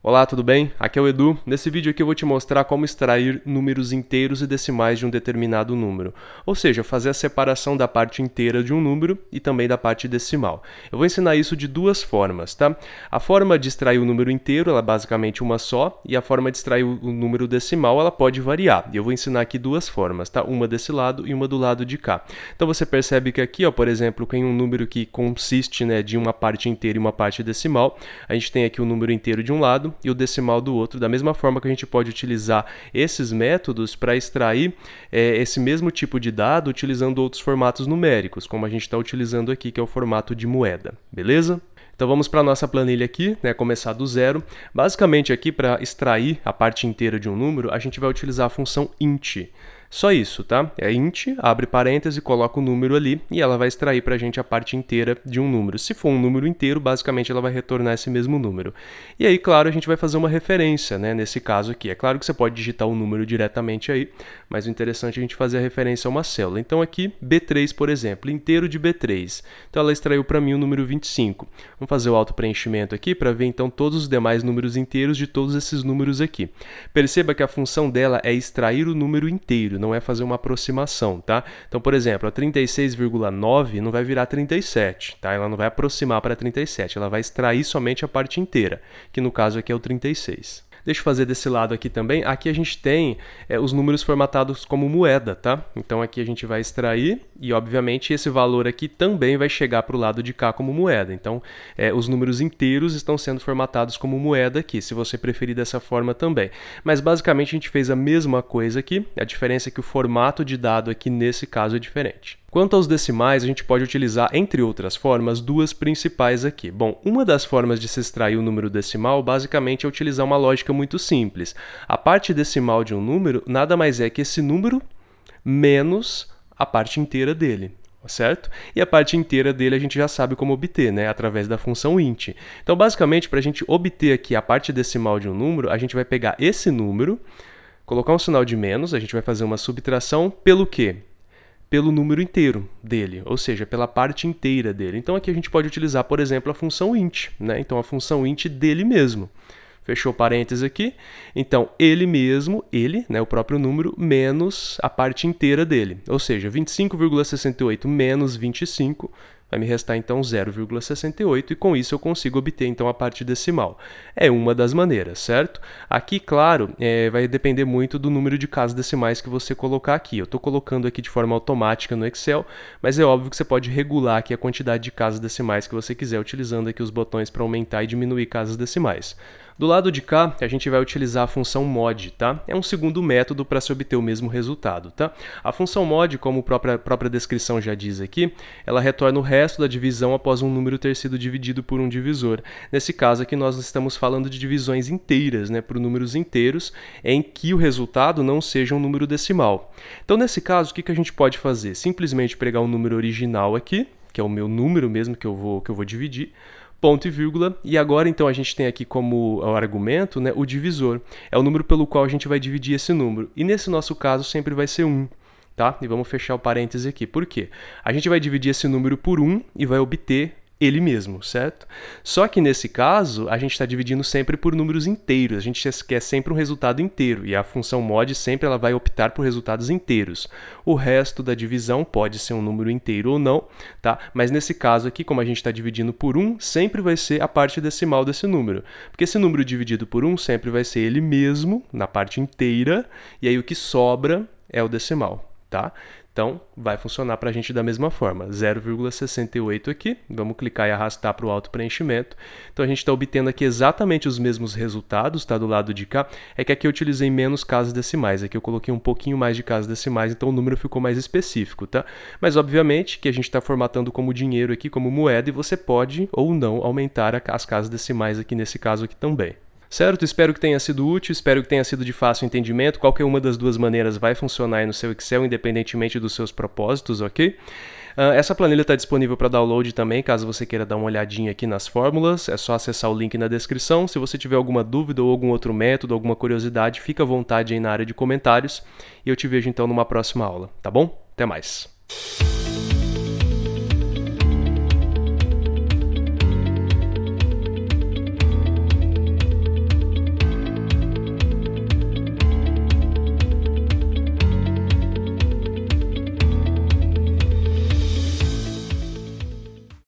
Olá, tudo bem? Aqui é o Edu. Nesse vídeo aqui eu vou te mostrar como extrair números inteiros e decimais de um determinado número, ou seja, fazer a separação da parte inteira de um número e também da parte decimal. Eu vou ensinar isso de duas formas, tá? A forma de extrair o número inteiro, ela é basicamente uma só, e a forma de extrair o número decimal, ela pode variar. E eu vou ensinar aqui duas formas, tá? Uma desse lado e uma do lado de cá. Então você percebe que aqui, ó, por exemplo, tem um número que consiste, né, de uma parte inteira e uma parte decimal. A gente tem aqui o número inteiro de um lado e o decimal do outro, da mesma forma que a gente pode utilizar esses métodos para extrair esse mesmo tipo de dado utilizando outros formatos numéricos, como a gente está utilizando aqui, que é o formato de moeda, beleza? Então vamos para a nossa planilha aqui, né, começar do zero. Basicamente aqui, para extrair a parte inteira de um número, a gente vai utilizar a função int. Só isso, tá? É int, abre parêntese, coloca o número ali e ela vai extrair para a gente a parte inteira de um número. Se for um número inteiro, basicamente ela vai retornar esse mesmo número. E aí, claro, a gente vai fazer uma referência, né, nesse caso aqui. É claro que você pode digitar o número diretamente aí, mas o interessante é a gente fazer a referência a uma célula. Então aqui, B3, por exemplo, inteiro de B3. Então ela extraiu para mim o número 25. Vamos fazer o autopreenchimento aqui para ver então todos os demais números inteiros de todos esses números aqui. Perceba que a função dela é extrair o número inteiro, não é fazer uma aproximação, tá? Então, por exemplo, a 36,9 não vai virar 37, tá? Ela não vai aproximar para 37, ela vai extrair somente a parte inteira, que no caso aqui é o 36. Deixa eu fazer desse lado aqui também. Aqui a gente tem os números formatados como moeda, tá? Então aqui a gente vai extrair e, obviamente, esse valor aqui também vai chegar para o lado de cá como moeda. Então, os números inteiros estão sendo formatados como moeda aqui, se você preferir dessa forma também. Mas, basicamente, a gente fez a mesma coisa aqui. A diferença é que o formato de dado aqui, nesse caso, é diferente. Quanto aos decimais, a gente pode utilizar, entre outras formas, duas principais aqui. Bom, uma das formas de se extrair o número decimal, basicamente, é utilizar uma lógica muito simples. A parte decimal de um número nada mais é que esse número menos a parte inteira dele, certo? E a parte inteira dele a gente já sabe como obter, né? Através da função int. Então, basicamente, para a gente obter aqui a parte decimal de um número, a gente vai pegar esse número, colocar um sinal de menos, a gente vai fazer uma subtração pelo quê? Pelo número inteiro dele, ou seja, pela parte inteira dele. Então aqui a gente pode utilizar, por exemplo, a função int, né? Então a função int dele mesmo. Fechou parênteses aqui. Então ele mesmo, ele, né, o próprio número, menos a parte inteira dele. Ou seja, 25,68 menos 25 vai me restar então 0,68 e com isso eu consigo obter então a parte decimal. É uma das maneiras, certo? Aqui, claro, vai depender muito do número de casas decimais que você colocar aqui. Eu estou colocando aqui de forma automática no Excel, mas é óbvio que você pode regular aqui a quantidade de casas decimais que você quiser, utilizando aqui os botões para aumentar e diminuir casas decimais. Do lado de cá, a gente vai utilizar a função mod, tá? É um segundo método para se obter o mesmo resultado, tá? A função mod, como a própria descrição já diz aqui, ela retorna o resto da divisão após um número ter sido dividido por um divisor. Nesse caso aqui, nós estamos falando de divisões inteiras, né? Por números inteiros, em que o resultado não seja um número decimal. Então, nesse caso, o que a gente pode fazer? Simplesmente pegar o número original aqui, que é o meu número mesmo que eu vou dividir, ponto e vírgula, e agora então a gente tem aqui como argumento, né, o divisor. É o número pelo qual a gente vai dividir esse número. E nesse nosso caso sempre vai ser 1. Tá? E vamos fechar o parêntese aqui. Por quê? A gente vai dividir esse número por 1 e vai obter ele mesmo, certo? Só que nesse caso, a gente está dividindo sempre por números inteiros, a gente quer sempre um resultado inteiro, e a função mod sempre ela vai optar por resultados inteiros. O resto da divisão pode ser um número inteiro ou não, tá? Mas nesse caso aqui, como a gente está dividindo por 1, sempre vai ser a parte decimal desse número, porque esse número dividido por 1 sempre vai ser ele mesmo, na parte inteira, e aí o que sobra é o decimal, tá? Então, vai funcionar para a gente da mesma forma, 0,68 aqui, vamos clicar e arrastar para o autopreenchimento. Então, a gente está obtendo aqui exatamente os mesmos resultados, tá? Do lado de cá, é que aqui eu utilizei menos casas decimais, aqui eu coloquei um pouquinho mais de casas decimais, então o número ficou mais específico, tá? Mas, obviamente, que a gente está formatando como dinheiro aqui, como moeda, e você pode ou não aumentar as casas decimais aqui nesse caso aqui também. Certo? Espero que tenha sido útil, espero que tenha sido de fácil entendimento. Qualquer uma das duas maneiras vai funcionar aí no seu Excel, independentemente dos seus propósitos, ok? Essa planilha está disponível para download também, caso você queira dar uma olhadinha aqui nas fórmulas. É só acessar o link na descrição. Se você tiver alguma dúvida ou algum outro método, alguma curiosidade, fica à vontade aí na área de comentários. E eu te vejo então numa próxima aula, tá bom? Até mais!